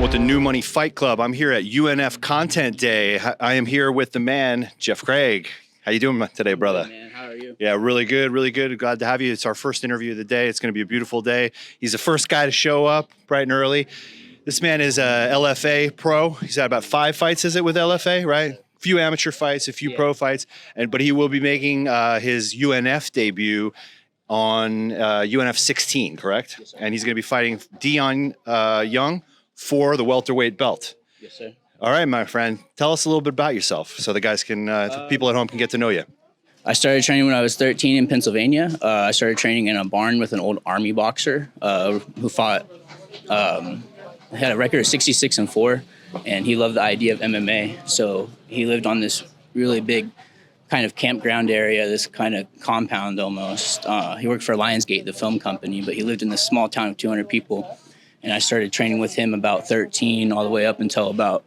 with the New Money Fight Club. I'm here at UNF Content Day. I am here with the man, Jeff Craig. How you doing today, brother? Good, man. How are you? Yeah, really good, really good. Glad to have you. It's our first interview of the day. It's going to be a beautiful day. He's the first guy to show up bright and early. This man is a LFA pro. He's had about 5 fights, is it, with LFA, right? A few amateur fights, a few pro fights, but he will be making his UNF debut on UNF 16, correct? Yes, sir. And he's going to be fighting Dion Young for the welterweight belt. Yes, sir. All right, my friend. Tell us a little bit about yourself so the guys can, people at home can get to know you. I started training when I was 13 in Pennsylvania. I started training in a barn with an old Army boxer who fought, had a record of 66-4, and he loved the idea of MMA. So he lived on this really big kind of campground area, this kind of compound almost. He worked for Lionsgate, the film company, but he lived in this small town of 200 people. And I started training with him about 13 all the way up until about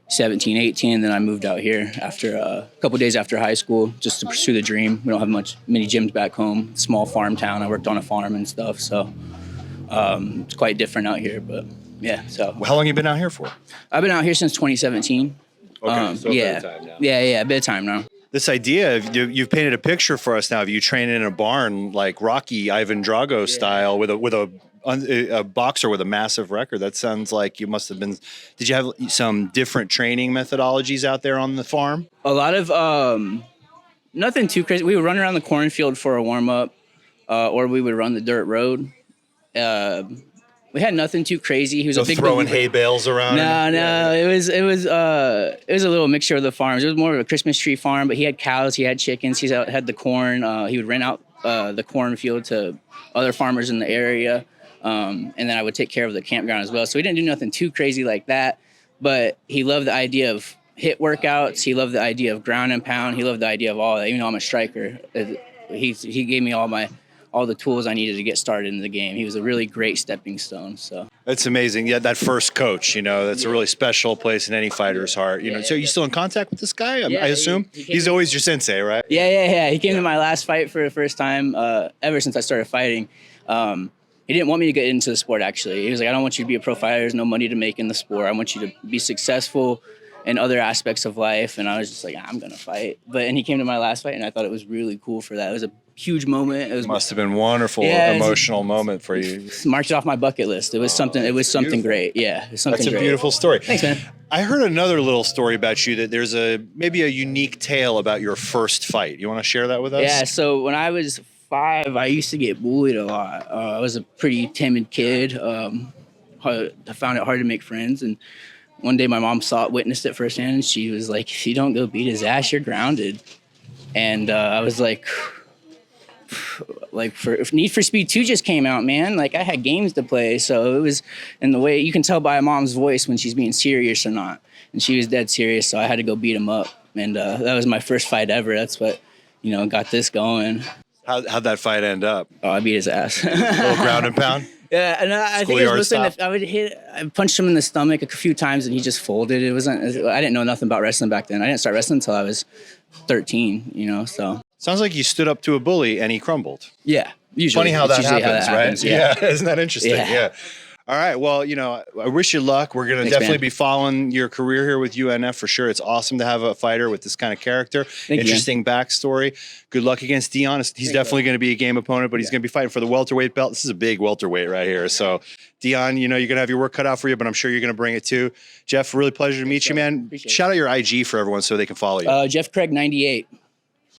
17, 18. And then I moved out here after a couple days after high school just to pursue the dream. We don't have many gyms back home, small farm town. I worked on a farm and stuff. So it's quite different out here, but yeah. So How long have you been out here for? I've been out here since 2017. Okay, so yeah, a bit of time now. Yeah, a bit of time now. This idea, you've painted a picture for us now of you training in a barn like Rocky, Ivan Drago style with a boxer with a massive record. That sounds like you must have been. Did you have some different training methodologies out there on the farm? A lot of nothing too crazy. We would run around the cornfield for a warm up, or we would run the dirt road. We had nothing too crazy. He was So a big throwing hay bales around. No. It was a little mixture of the farms. It was more of a Christmas tree farm, but he had cows, he had chickens, he had the corn. He would rent out the cornfield to other farmers in the area. And then I would take care of the campground as well. So we didn't do nothing too crazy like that, but he loved the idea of hit workouts. He loved the idea of ground and pound. He loved the idea of all that. Even though I'm a striker, he gave me all the tools I needed to get started in the game. He was a really great stepping stone. So That's amazing. Yeah, that first coach, that's a really special place in any fighter's heart. So are you still in contact with this guy? I assume he's always your sensei, right? Yeah. He came to my last fight for the first time ever since I started fighting. He didn't want me to get into the sport, actually. He was like, I don't want you to be a pro fighter. There's no money to make in the sport. I want you to be successful in other aspects of life. And I was just like, I'm going to fight. And he came to my last fight, and I thought it was really cool for that. It was a huge moment. It must have been wonderful, emotional moment for you. Marked it off my bucket list. It was something. It was something great. Yeah, it was something. That's a great. beautiful story. Thanks, man. I heard another little story about you that there's maybe a unique tale about your first fight. You want to share that with us? Yeah. So when I was 5, I used to get bullied a lot. I was a pretty timid kid. I found it hard to make friends, and one day my mom witnessed it firsthand, and she was like, "If you don't go beat his ass, you're grounded." And I was like, if Need for Speed 2 just came out, man. Like, I had games to play, so it was in the way you can tell by a mom's voice when she's being serious or not. And she was dead serious, so I had to go beat him up. And that was my first fight ever. That's what, got this going. How'd that fight end up? Oh, I beat his ass. A little ground and pound? Yeah, and I think it was I punched him in the stomach a few times, and he just folded. I didn't know nothing about wrestling back then. I didn't start wrestling until I was 13, so. Sounds like you stood up to a bully and he crumbled. Yeah, usually. Funny how that happens, right? Yeah. Isn't that interesting? Yeah. All right. Well, I wish you luck. We're going to definitely be following your career here with UNF for sure. It's awesome to have a fighter with this kind of character. Interesting backstory. Good luck against Dion. He's definitely going to be a game opponent, but he's going to be fighting for the welterweight belt. This is a big welterweight right here. So, Dion, you're going to have your work cut out for you, but I'm sure you're going to bring it too. Jeff, really pleasure to meet you, man. Shout out your IG for everyone so they can follow you. Jeff Craig 98.